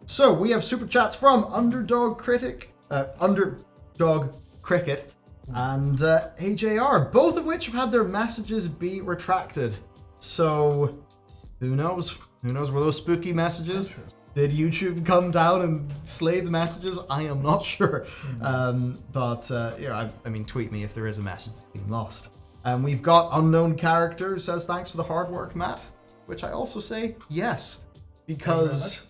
So we have super chats from Underdog Cricket, and AJR, both of which have had their messages be retracted. So who knows? Who knows? Were those spooky messages? Did YouTube come down and slay the messages? I am not sure. I mean, tweet me if there is a message that's been lost. We've got Unknown Character who says, thanks for the hard work, Matt. Which I also say, yes. Because,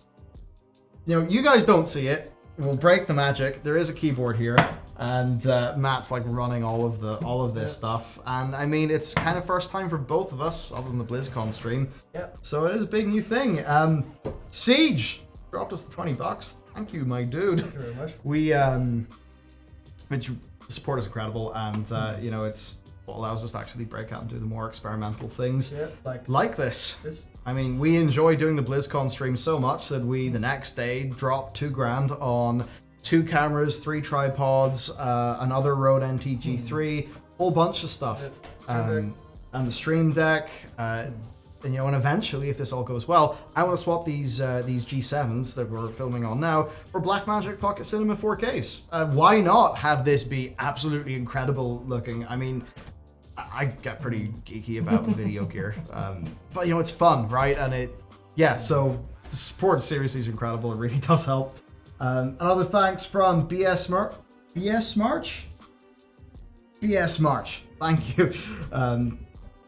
you guys don't see it. We'll break the magic. There is a keyboard here. And Matt's like running all of this stuff. And I mean, it's kind of first time for both of us, other than the BlizzCon stream. Yep. So it is a big new thing. Siege dropped us the $20. Thank you, my dude. Thank you very much. The support is incredible, and it's what allows us to actually break out and do the more experimental things like this. I mean, we enjoy doing the BlizzCon stream so much that we the next day dropped $2,000 on 2 cameras, 3 tripods, another Rode NTG3, whole bunch of stuff, and the Stream Deck. And eventually, if this all goes well, I want to swap these G7s that we're filming on now for Blackmagic Pocket Cinema 4Ks. Why not have this be absolutely incredible looking? I mean, I get pretty geeky about video gear, but it's fun, right? And so the support seriously is incredible. It really does help. Another thanks from BS March. Thank you.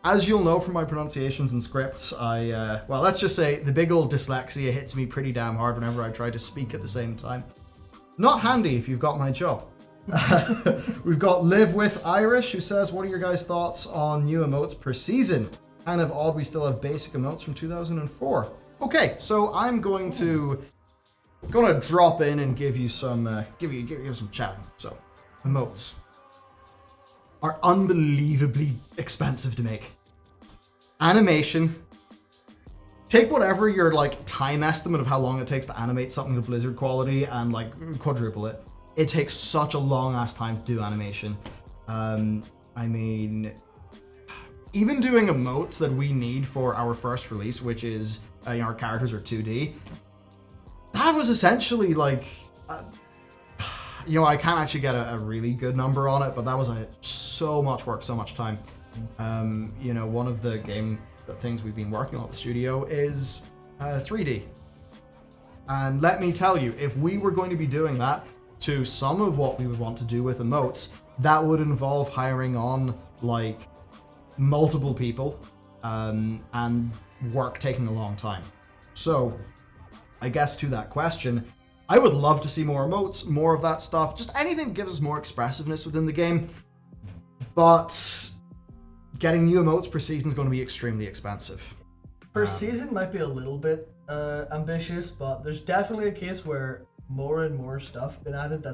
As you'll know from my pronunciations and scripts, let's just say the big old dyslexia hits me pretty damn hard whenever I try to speak at the same time. Not handy if you've got my job. We've got Live With Irish, who says, what are your guys' thoughts on new emotes per season? Kind of odd we still have basic emotes from 2004. Okay, so I'm going to drop in and give you some chatting. So, emotes are unbelievably expensive to make. Animation, take whatever your time estimate of how long it takes to animate something to Blizzard quality and quadruple it. It takes such a long ass time to do animation. I mean, even doing emotes that we need for our first release, which is our characters are 2D, that was essentially I can't actually get a really good number on it, but that was so much work, so much time. One of the things we've been working on at the studio is 3D. And let me tell you, if we were going to be doing that to some of what we would want to do with emotes, that would involve hiring on multiple people and work taking a long time. So I guess to that question, I would love to see more emotes, more of that stuff, just anything that gives us more expressiveness within the game. But getting new emotes per season is going to be extremely expensive. Per season might be a little bit ambitious, but there's definitely a case where more and more stuff been added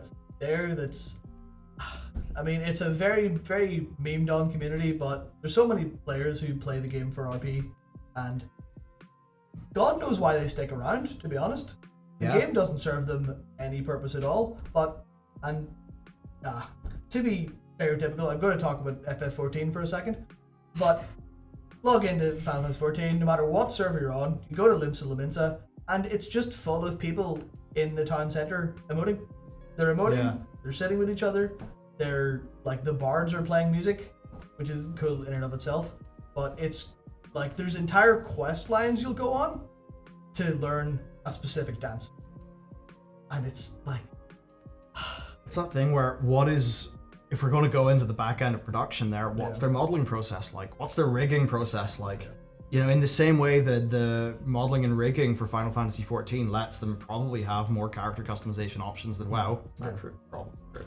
I mean, it's a very, very memed on community, but there's so many players who play the game for RP, and God knows why they stick around, to be honest. The game doesn't serve them any purpose at all, to be stereotypical, I'm going to talk about FF14 for a second, but log into Final Fantasy 14, no matter what server you're on, you go to Limsa Lominsa, and it's just full of people in the town center emoting. They're emoting, they're sitting with each other, they're the bards are playing music, which is cool in and of itself, but it's there's entire quest lines you'll go on to learn a specific dance. And it's it's that thing where if we're going to go into the back end of production there, what's their modeling process like? What's their rigging process like? In the same way that the modeling and rigging for Final Fantasy XIV lets them probably have more character customization options than WoW. Is that true? Probably true.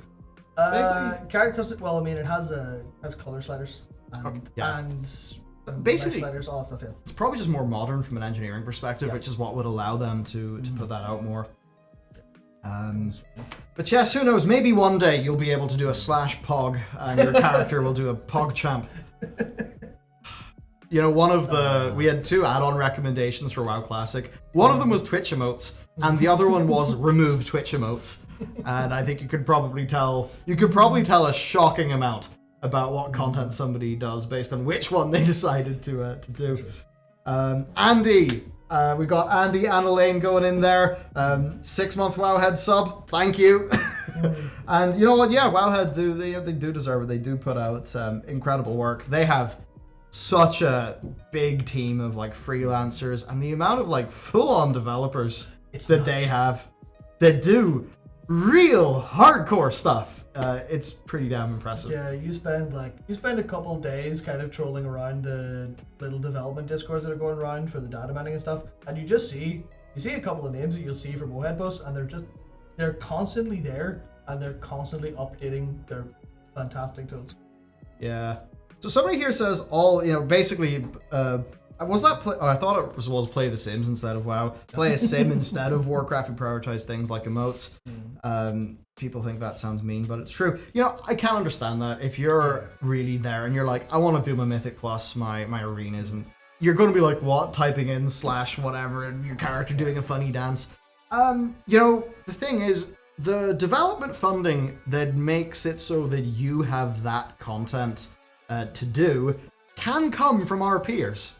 Character custom. Well, I mean, it has color sliders and basically sliders, all that stuff. Yeah. It's probably just more modern from an engineering perspective, which is what would allow them to put that out more. But yes, who knows? Maybe one day you'll be able to do a /pog, and your character will do a pog champ. We had 2 add-on recommendations for WoW Classic. One of them was Twitch emotes, and the other one was remove Twitch emotes. And I think you could probably tell a shocking amount about what content somebody does based on which one they decided to do. Andy. We got Andy and Elaine going in there. 6-month Wowhead sub. Thank you. And you know what? Yeah, Wowhead they do deserve it. They do put out incredible work. They have such a big team of like freelancers, and the amount of like full-on developers they have that do real hardcore stuff. It's pretty damn impressive. Yeah, you spend a couple days kind of trolling around the little development discords that are going around for the data mining and stuff, and you see a couple of names that you'll see from Wowhead posts, and they're constantly there, and they're constantly updating their fantastic tools. Yeah. So somebody here says basically, was that play? Oh, I thought it was play The Sims instead of WoW. Play a sim instead of Warcraft and prioritize things like emotes. People think that sounds mean, but it's true. I can understand that if you're really there and you're like, I want to do my Mythic Plus, my arenas, and you're going to be like, what? Typing in / whatever, and your character doing a funny dance. The thing is, the development funding that makes it so that you have that content to do can come from our peers.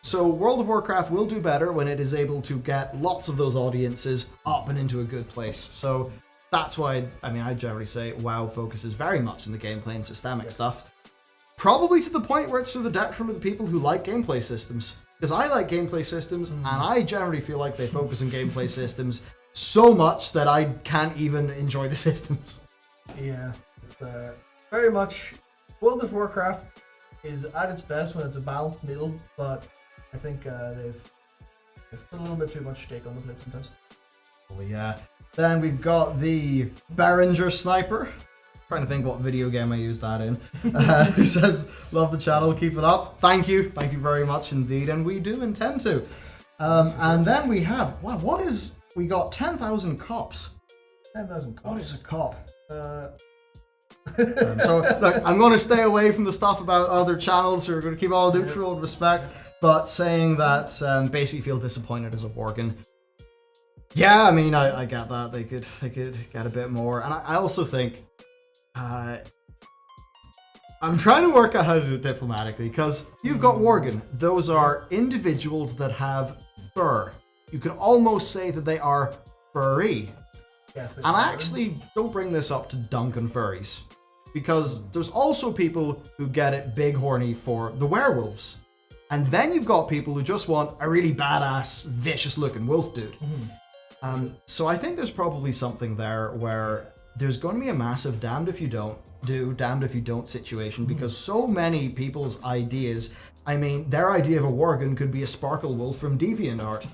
So World of Warcraft will do better when it is able to get lots of those audiences up and into a good place. So that's why, I generally say WoW focuses very much on the gameplay and systemic stuff. Probably to the point where it's to the detriment of the people who like gameplay systems. Because I like gameplay systems, and I generally feel like they focus on gameplay systems so much that I can't even enjoy the systems. Yeah, it's very much... World of Warcraft is at its best when it's a balanced middle, but I think they've put a little bit too much stake on the plate sometimes. Oh yeah. Then we've got the Behringer Sniper. Trying to think what video game I used that in. Who says, love the channel, keep it up. Thank you very much indeed, and we do intend to. And then we have, we got 10,000 cops. 10,000 cops? What is a cop? So look, I'm going to stay away from the stuff about other channels. We're going to keep all neutral and respect, but saying that basically feel disappointed as a Worgen. Yeah, I get that. They could get a bit more, and I also think I'm trying to work out how to do it diplomatically, because you've got Worgen. Those are individuals that have fur. You could almost say that they are furry. Yes, and I actually don't bring this up to dunk on furries, because there's also people who get it big horny for the werewolves. And then you've got people who just want a really badass, vicious looking wolf dude. So I think there's probably something there where there's going to be a massive damned if you don't do, damned if you don't situation, because so many people's ideas, their idea of a Worgen could be a sparkle wolf from DeviantArt.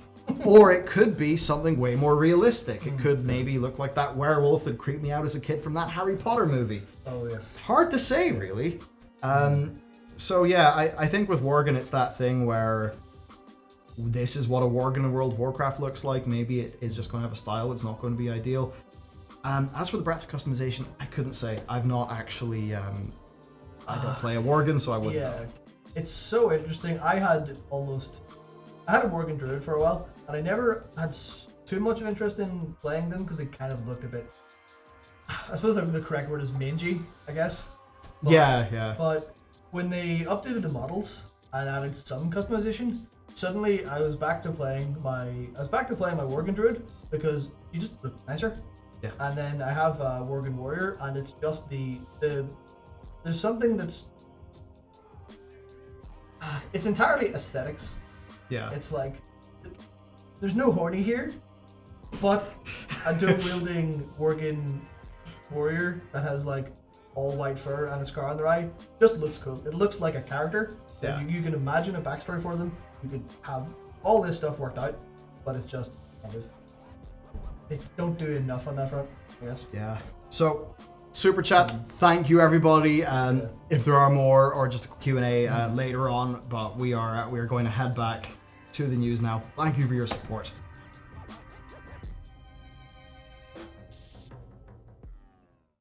Or it could be something way more realistic. It could maybe look like that werewolf that creeped me out as a kid from that Harry Potter movie. Oh, yes. Hard to say, really. So yeah, I think with Worgen, it's that thing where this is what a Worgen in World of Warcraft looks like. Maybe it is just going to have a style. It's not going to be ideal. As for the breadth of customization, I couldn't say. I've not actually... I don't play a Worgen, so I wouldn't know. It's so interesting. I had a Worgen Druid for a while, and I never had too much of interest in playing them because they kind of looked a bit... I suppose the correct word is mangy, I guess. But, yeah. But when they updated the models and added some customization, suddenly I was back to playing my Worgen Druid because you just look nicer. Yeah. And then I have Worgen Warrior, and it's just there's something that's... It's entirely aesthetics. Yeah. It's like, there's no horny here, but a dual-wielding Worgen Warrior that has like all white fur and a scar on their eye just looks cool. It looks like a character. Yeah. You can imagine a backstory for them. You could have all this stuff worked out, but it's just, they don't do enough on that front, I guess. Yeah. So, super chat. Thank you, everybody. If there are more, or just a Q&A later on, but we are going to head back to the news now. Thank you for your support.